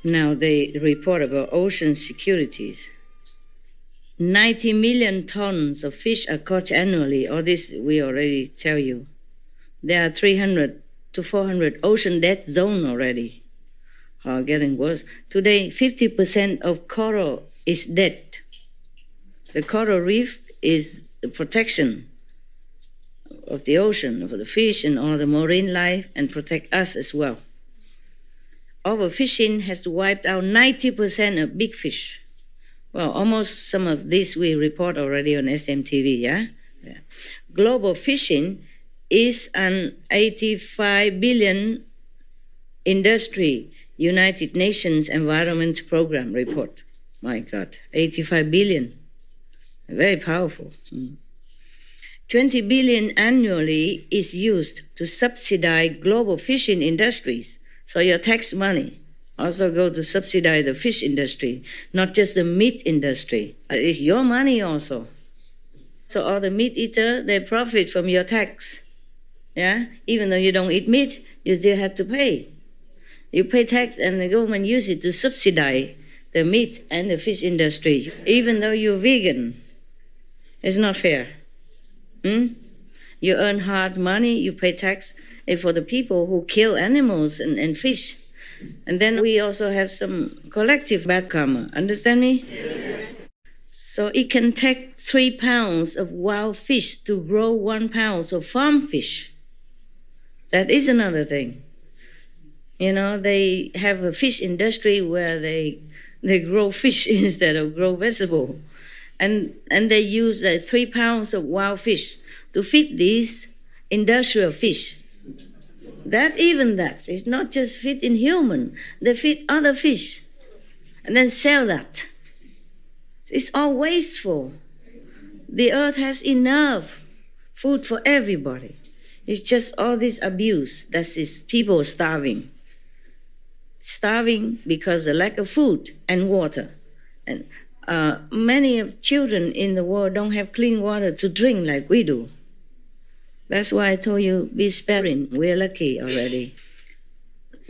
Now they report about ocean securities. 90 million tons of fish are caught annually. All this we already tell you. There are 300 to 400 ocean death zones already. Are getting worse. Today, 50% of coral is dead. The coral reef is the protection of the ocean, for the fish and all the marine life, and protect us as well. Overfishing has wiped out 90% of big fish. Well, almost some of this we report already on SMTV, yeah? Global fishing is an 85 billion industry, United Nations Environment Program report. My God, 85 billion. Very powerful. 20 billion annually is used to subsidize global fishing industries. So your tax money also go to subsidize the fish industry, not just the meat industry. It's your money also. So all the meat eater, they profit from your tax. Yeah? Even though you don't eat meat, you still have to pay. You pay tax and the government use it to subsidize the meat and the fish industry, even though you're vegan. It's not fair. You earn hard money, you pay tax for the people who kill animals and fish. And then we also have some collective bad karma. Understand me? Yes. So it can take 3 pounds of wild fish to grow 1 pound of farm fish. That is another thing. You know, they have a fish industry where they grow fish instead of grow vegetable. And they use 3 pounds of wild fish to feed these industrial fish. That is not just feed in human, they feed other fish and then sell that. It's all wasteful. The earth has enough food for everybody. It's just all this abuse. That is people starving. Starving because of lack of food and water. And many of children in the world don't have clean water to drink like we do. That's why I told you, be sparing. We're lucky already.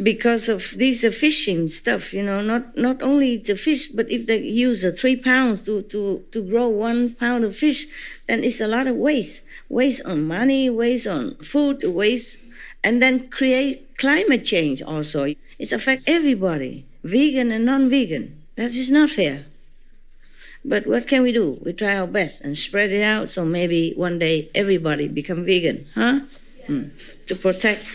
Because of this fishing stuff, you know, not only the fish, but if they use 3 pounds to grow 1 pound of fish, then it's a lot of waste. Waste on money, waste on food, waste, and then create climate change also. It affects everybody, vegan and non-vegan. That is not fair. But what can we do? We try our best and spread it out so maybe one day everybody become vegan, huh? Yes. To protect.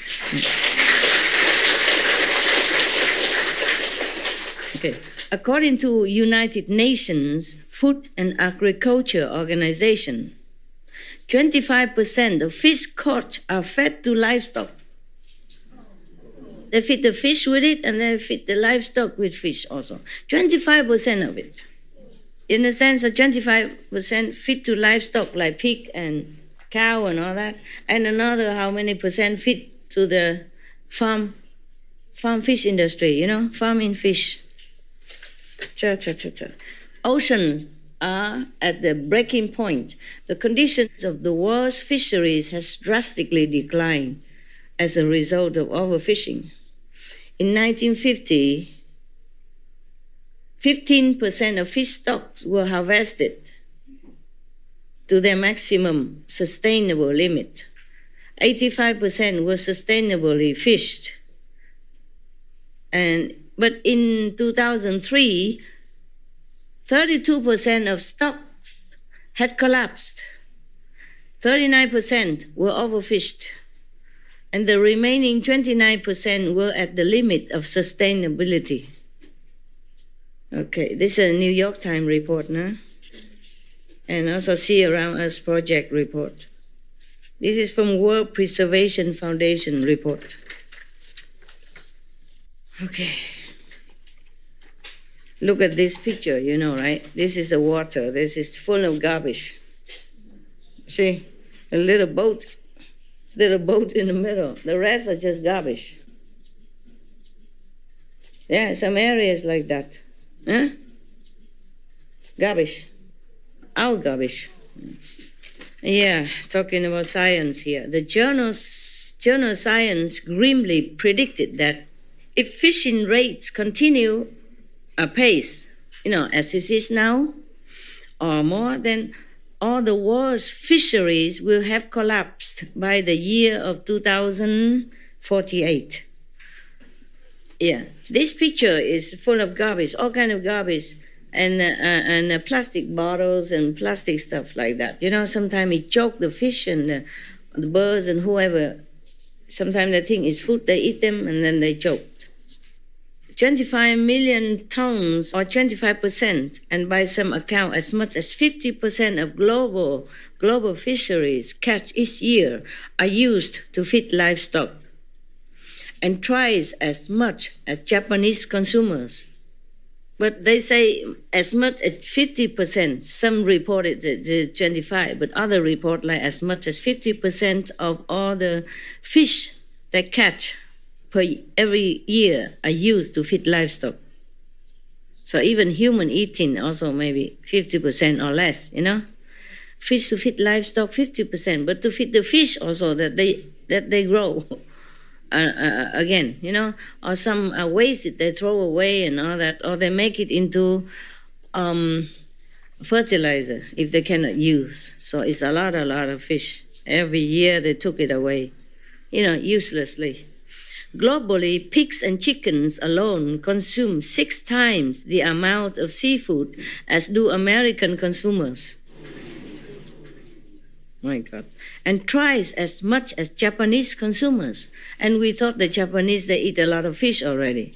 Okay. According to United Nations Food and Agriculture Organization, 25% of fish caught are fed to livestock. They feed the fish with it and they feed the livestock with fish also. 25% of it. In the sense of 25% feed to livestock like pig and cow and all that, and another how many percent feed to the farm fish industry, you know, farming fish. Oceans are at the breaking point. The conditions of the world's fisheries has drastically declined as a result of overfishing. In 1950, 15% of fish stocks were harvested to their maximum sustainable limit. 85% were sustainably fished. But in 2003, 32% of stocks had collapsed. 39% were overfished. And the remaining 29% were at the limit of sustainability. Okay, this is a New York Times report now. And also Sea Around Us Project report. This is from World Preservation Foundation report. Okay. Look at this picture, you know, right? This is the water. This is full of garbage. See, a little boat in the middle. The rest are just garbage. Yeah, some areas like that. Huh? Garbage. Our garbage. Yeah, talking about science here. The journal Science grimly predicted that if fishing rates continue apace, as it is now, or more, then all the world's fisheries will have collapsed by the year of 2048. Yeah, this picture is full of garbage, all kind of garbage, and plastic bottles and plastic stuff like that. Sometimes it choke the fish and the birds and whoever. Sometimes they think it's food, they eat them, and then they choke. 25 million tons, or 25%, and by some account, as much as 50% of global fisheries catch each year are used to feed livestock, and twice as much as Japanese consumers. But they say as much as 50%. Some reported the 25, but others report like as much as 50% of all the fish they catch every year are used to feed livestock. So even human eating also maybe 50% or less, Fish to feed livestock 50%, but to feed the fish also that they grow again, or some waste that they throw away and all that, or they make it into fertilizer if they cannot use. So it's a lot of fish. Every year they took it away, uselessly. Globally, pigs and chickens alone consume 6 times the amount of seafood as do American consumers. My God. And twice as much as Japanese consumers. And we thought the Japanese, they eat a lot of fish already.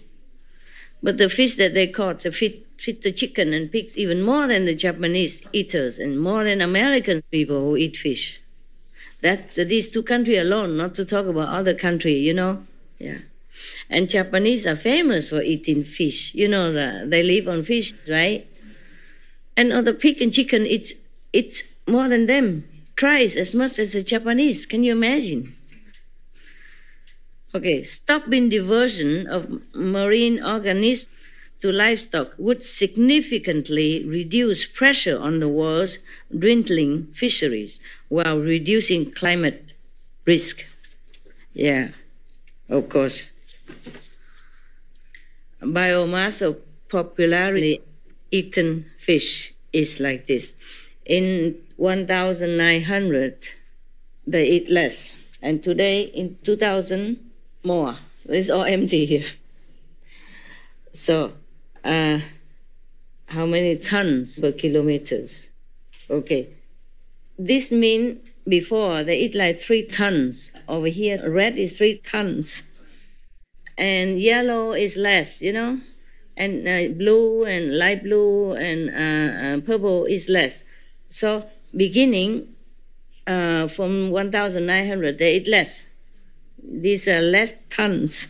But the fish that they caught to feed the chicken and pigs even more than the Japanese eaters and more than American people who eat fish. These 2 countries alone, not to talk about other countries, Yeah. And Japanese are famous for eating fish. They live on fish, right? And the pig and chicken, it's more than them. Twice as much as the Japanese. Can you imagine? Okay, stopping diversion of marine organisms to livestock would significantly reduce pressure on the world's dwindling fisheries while reducing climate risk. Yeah. Of course. Biomass of popularly eaten fish is like this. In 1900, they eat less. And today, in 2000, more. It's all empty here. So, how many tons per kilometers? Okay. This means before they eat like 3 tons. Over here, red is 3 tons. And yellow is less, And blue and light blue and purple is less. So beginning from 1900, they eat less. These are less tons.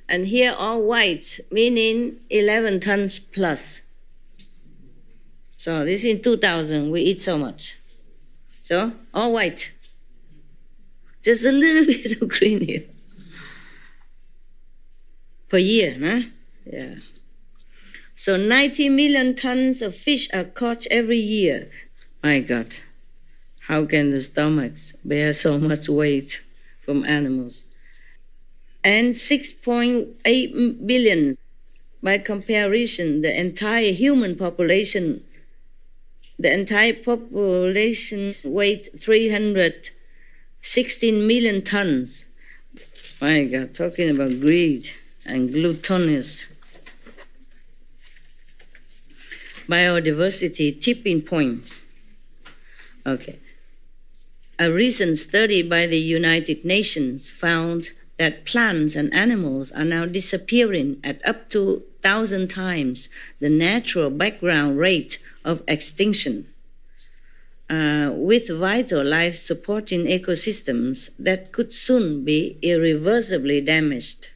And here all white, meaning 11 tons plus. So this in 2000, we eat so much. So all white. Just a little bit of green here. Per year, huh? Yeah. So 90 million tons of fish are caught every year. My God, how can the stomachs bear so much weight from animals? And 6.8 billion. By comparison, the entire population weighs 316 million tons. My God, talking about greed and gluttony. Biodiversity tipping point. Okay. A recent study by the United Nations found that plants and animals are now disappearing at up to 1,000 times the natural background rate of extinction, with vital life-supporting ecosystems that could soon be irreversibly damaged.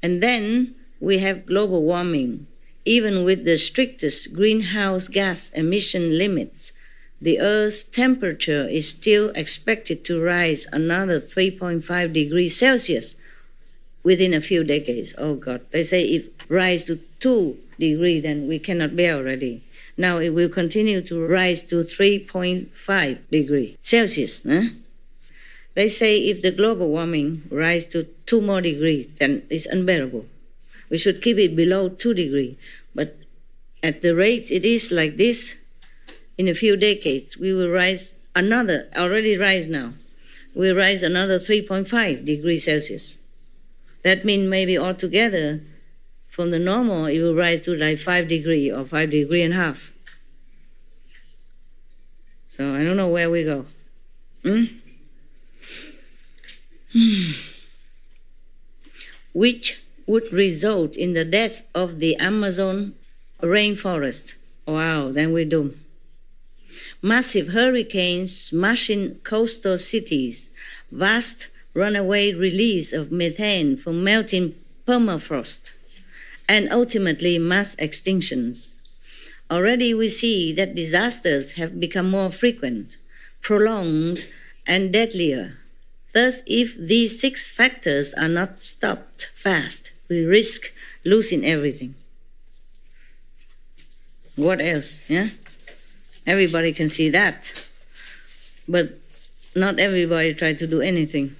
And then we have global warming. Even with the strictest greenhouse gas emission limits, the Earth's temperature is still expected to rise another 3.5 degrees Celsius within a few decades. Oh God, they say if rise to 2 degrees, then we cannot bear already. Now it will continue to rise to 3.5 degrees Celsius. They say if the global warming rise to 2 more degrees, then it's unbearable. We should keep it below 2 degrees. But at the rate it is like this, in a few decades, we will already rise now, we'll rise another 3.5 degrees Celsius. That means maybe altogether, from the normal, it will rise to like 5 degrees or 5 degrees and a half. So I don't know where we go. Which would result in the death of the Amazon rainforest. Wow, then we're doomed. Massive hurricanes smashing coastal cities, vast runaway release of methane from melting permafrost, and ultimately mass extinctions. Already we see that disasters have become more frequent, prolonged, and deadlier. Thus, if these 6 factors are not stopped fast, we risk losing everything. What else? Yeah? Everybody can see that. But not everybody tries to do anything.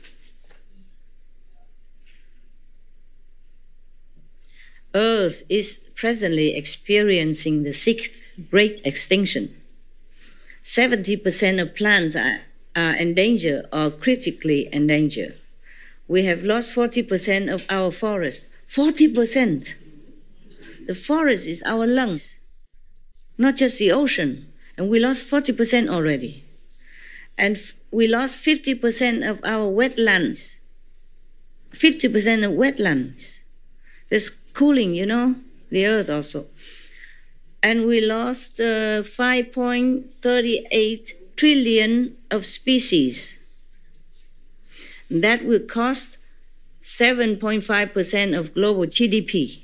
Earth is presently experiencing the 6th great extinction. 70% of plants are endangered or critically endangered. We have lost 40% of our forest. 40%! The forest is our lungs, not just the ocean. And we lost 40% already. And we lost 50% of our wetlands. 50% of wetlands. There's cooling, the earth also. And we lost 5.38 trillion of species. That will cost 7.5% of global GDP.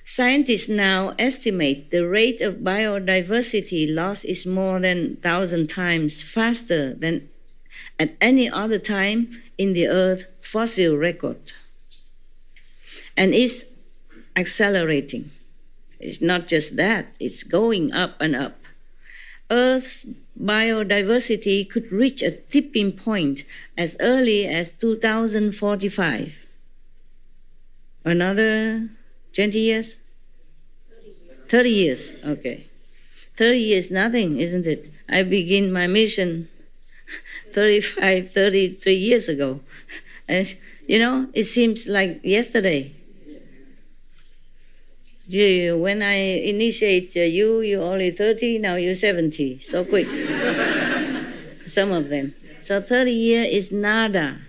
Scientists now estimate the rate of biodiversity loss is more than 1,000 times faster than at any other time in the Earth's fossil record. And it's accelerating. It's not just that, it's going up and up. Earth's biodiversity could reach a tipping point as early as 2045. Another 20 years? 30 years, okay. 30 years, nothing, isn't it? I began my mission 33 years ago. And, it seems like yesterday. When I initiate you're only 30, now you're 70. So quick. Some of them. So 30 years is nada.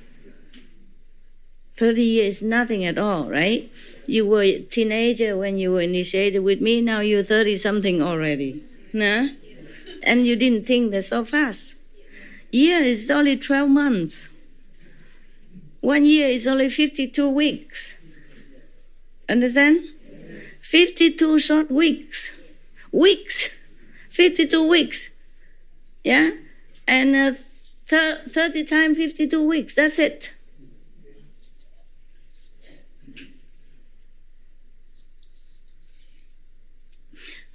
30 years is nothing at all, right? You were a teenager when you were initiated with me, now you're 30-something already. Nah? And you didn't think that so fast. Year is only 12 months. 1 year is only 52 weeks. Understand? 52 short weeks. Weeks. 52 weeks. Yeah? And 30 times 52 weeks. That's it.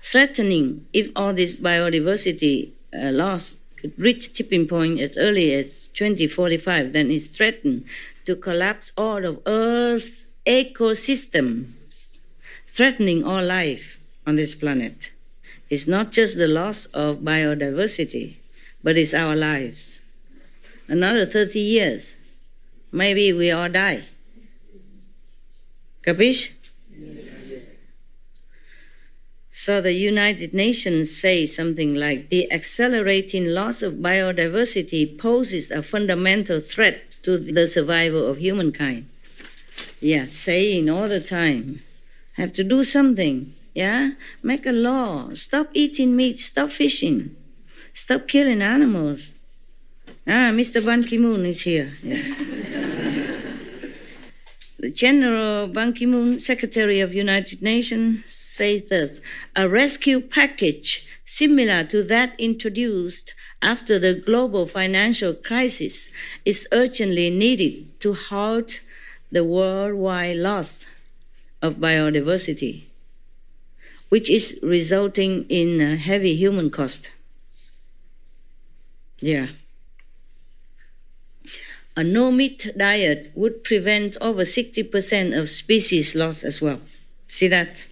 Threatening if all this biodiversity loss could reach tipping point as early as 2045, then it's threatened to collapse all of Earth's ecosystems, threatening all life on this planet. It's not just the loss of biodiversity, but it's our lives. Another 30 years, maybe we all die. Capiche? So the United Nations say something like, the accelerating loss of biodiversity poses a fundamental threat to the survival of humankind. Yeah, saying all the time, have to do something, yeah? Make a law, stop eating meat, stop fishing, stop killing animals. Mr. Ban Ki-moon is here. Yeah. The General Ban Ki-moon, Secretary of United Nations, says thus, a rescue package similar to that introduced after the global financial crisis is urgently needed to halt the worldwide loss of biodiversity, which is resulting in heavy human cost. Yeah. A no-meat diet would prevent over 60% of species loss as well. See that?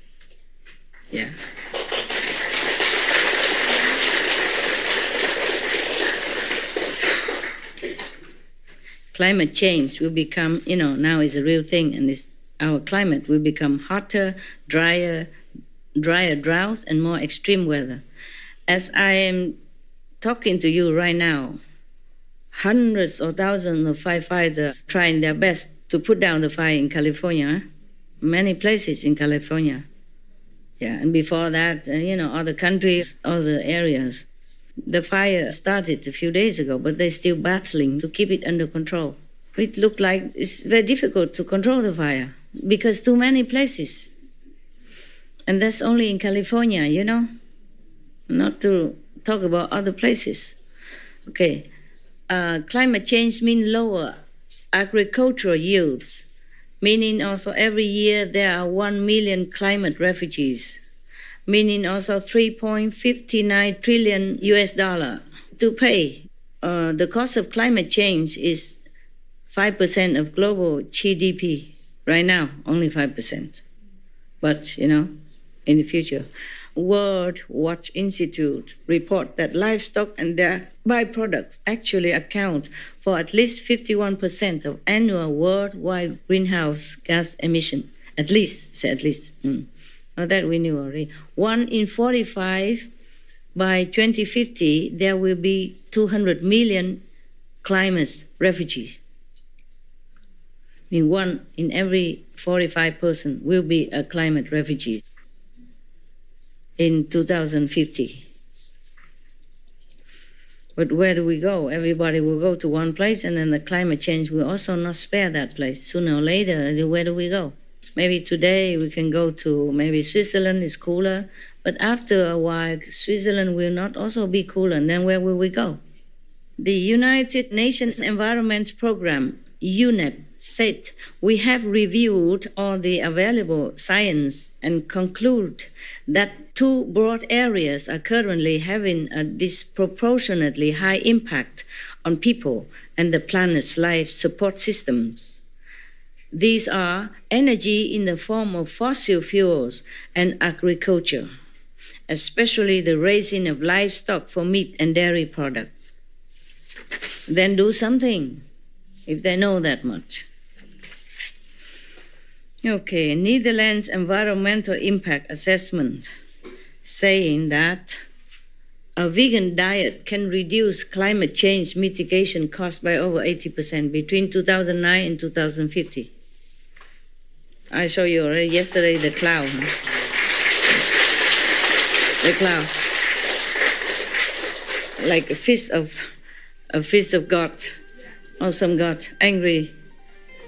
Yeah. Climate change will become, now is a real thing, and our climate will become hotter, drier droughts, and more extreme weather. As I am talking to you right now, hundreds or thousands of firefighters trying their best to put down the fire in California, many places in California. Yeah, and before that, other countries, other areas. The fire started a few days ago, but they're still battling to keep it under control. It looked like it's very difficult to control the fire because too many places. And that's only in California, not to talk about other places. Okay, climate change means lower agricultural yields, meaning also every year there are 1 million climate refugees, meaning also $3.59 trillion to pay. The cost of climate change is 5% of global GDP. Right now, only 5%. But, in the future. World Watch Institute report that livestock and their byproducts actually account for at least 51% of annual worldwide greenhouse gas emission. At least. Now that we knew already. 1 in 45 by 2050, there will be 200 million climate refugees. I mean, 1 in every 45 person will be a climate refugee in 2050. But where do we go? Everybody will go to one place, and then the climate change will also not spare that place. Sooner or later, where do we go? Maybe today we can go to maybe Switzerland, is cooler, but after a while, Switzerland will not also be cooler, and then where will we go? The United Nations Environment Program, UNEP, said we have reviewed all the available science and conclude that 2 broad areas are currently having a disproportionately high impact on people and the planet's life support systems. These are energy in the form of fossil fuels and agriculture, especially the raising of livestock for meat and dairy products. Then do something if they know that much. Okay, Netherlands Environmental Impact Assessment saying that a vegan diet can reduce climate change mitigation costs by over 80% between 2009 and 2050. I showed you already yesterday the cloud. The cloud. Like a fist of God. Awesome God, angry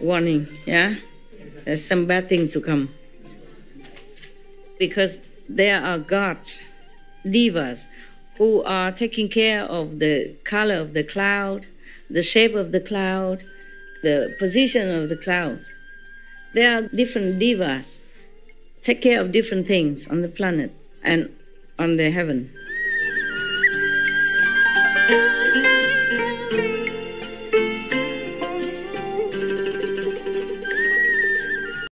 warning, yeah? There's some bad thing to come. Because there are gods, divas, who are taking care of the color of the cloud, the shape of the cloud, the position of the cloud. There are different divas, take care of different things on the planet and on the heaven.